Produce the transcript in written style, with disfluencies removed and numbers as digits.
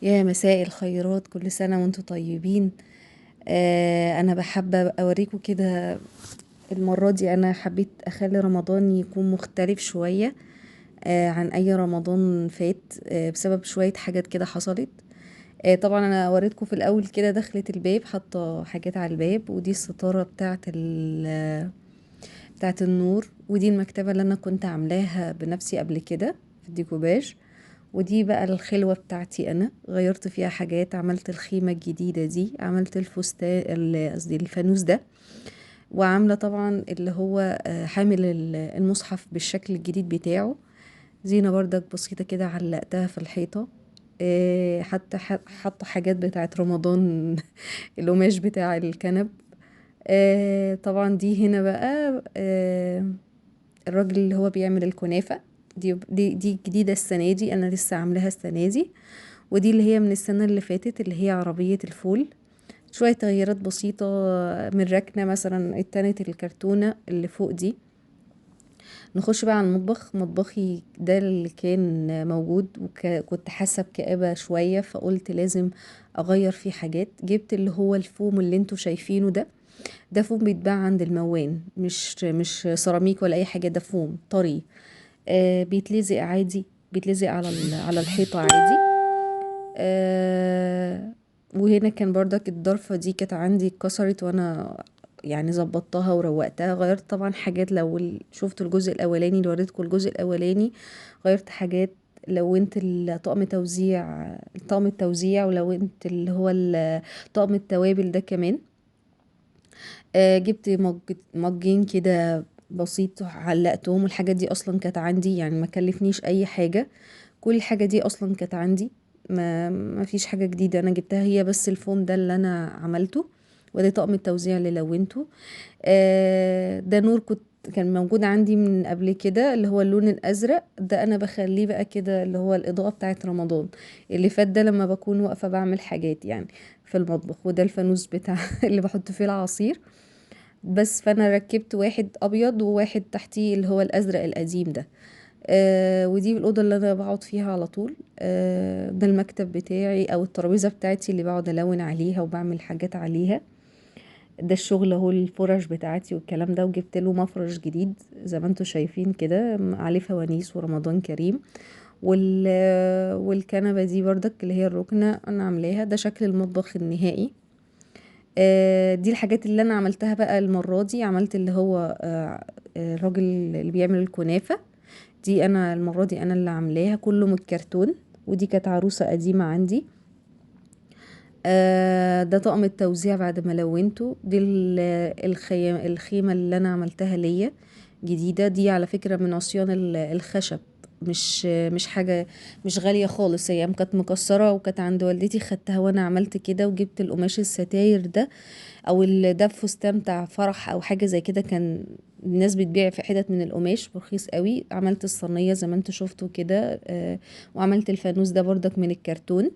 يا مساء الخيرات، كل سنة وانتم طيبين. انا بحب اوريكم كده. المرة دي انا حبيت اخلي رمضان يكون مختلف شوية عن اي رمضان فات، بسبب شوية حاجات كده حصلت. طبعا انا وريتكم في الاول كده دخلت الباب حاطة حاجات على الباب، ودي الستارة بتاعت النور، ودي المكتبة اللي انا كنت عاملاها بنفسي قبل كده في الديكوباج. ودي بقى الخلوة بتاعتي، انا غيرت فيها حاجات، عملت الخيمة الجديدة دي، عملت الفستان قصدي الفانوس ده، وعاملة طبعا اللي هو حامل المصحف بالشكل الجديد بتاعه. زينة بردك بسيطة كده علقتها في الحيطة. حتى حاطة حاجات بتاعت رمضان القماش بتاع الكنب. طبعا دي هنا بقى الراجل اللي هو بيعمل الكنافة. دي جديدة السنة دي، أنا لسه عاملاها السنة دي. ودي اللي هي من السنة اللي فاتت، اللي هي عربية الفول. شوية تغييرات بسيطة من ركنة مثلا اتنت الكرتونة اللي فوق دي. نخش بقى على المطبخ. مطبخي ده اللي كان موجود، وكنت حاسة بكآبة شوية، فقلت لازم أغير فيه حاجات. جبت اللي هو الفوم اللي انتوا شايفينه ده. ده فوم بيتباع عند الموان، مش سيراميك ولا أي حاجة، ده فوم طري. بيتلزق عادي، بيتلزق على الحيطة عادي. آه وهنا كان بردك الضرفة دي كانت عندي اتكسرت، وانا يعني ظبطتها وروقتها. غيرت طبعا حاجات، لو شفتوا الجزء الاولاني اللي وريتكم الجزء الاولاني، غيرت حاجات. لونت طقم التوزيع، ولونت اللي هو طقم التوابل ده كمان. جبت مجين كده بسيط، علقتهم. الحاجات دي اصلا كانت عندي، يعني ما كلفنيش اي حاجة. كل الحاجة دي اصلا كانت عندي. ما فيش حاجة جديدة انا جبتها، هي بس الفوم ده اللي انا عملته. وده طقم التوزيع اللي لونته. ده نور كان موجود عندي من قبل كده، اللي هو اللون الازرق ده، انا بخليه بقى كده اللي هو الاضاءة بتاعت رمضان. اللي فات ده لما بكون واقفة بعمل حاجات يعني في المطبخ. وده الفانوس بتاع اللي بحط فيه العصير. بس فانا ركبت واحد ابيض، وواحد تحتيه اللي هو الازرق القديم ده. ودي الأوضة اللي أنا بقعد فيها على طول. ده المكتب بتاعي أو الترابيزة بتاعتي اللي بقعد ألون عليها وبعمل حاجات عليها. ده الشغل اهو، الفرش بتاعتي والكلام ده. وجبت له مفرش جديد زي ما انتوا شايفين كده، عليه فوانيس ورمضان كريم. والكنبة دي بردك اللي هي الركنة أنا عاملاها. ده شكل المطبخ النهائي. دي الحاجات اللي أنا عملتها بقى المرة دي. عملت اللي هو الراجل اللي بيعمل الكنافة. دي انا المرة دي انا اللي عاملاها كله من الكرتون. ودي كانت عروسة قديمة عندي. ده طقم التوزيع بعد ما لونته. دي الخيمة اللي انا عملتها ليا جديدة. دي على فكرة من عصيان الخشب. مش حاجة، مش غالية خالص. هي كانت مكسرة وكانت عند والدتي، خدتها وانا عملت كده. وجبت القماش الستاير ده، او ده فستان بتاع فرح او حاجه زي كده. كان الناس بتبيع في حتت من القماش برخيص قوي. عملت الصينيه زي ما انتوا شفتوا كده. وعملت الفانوس ده بردك من الكرتون.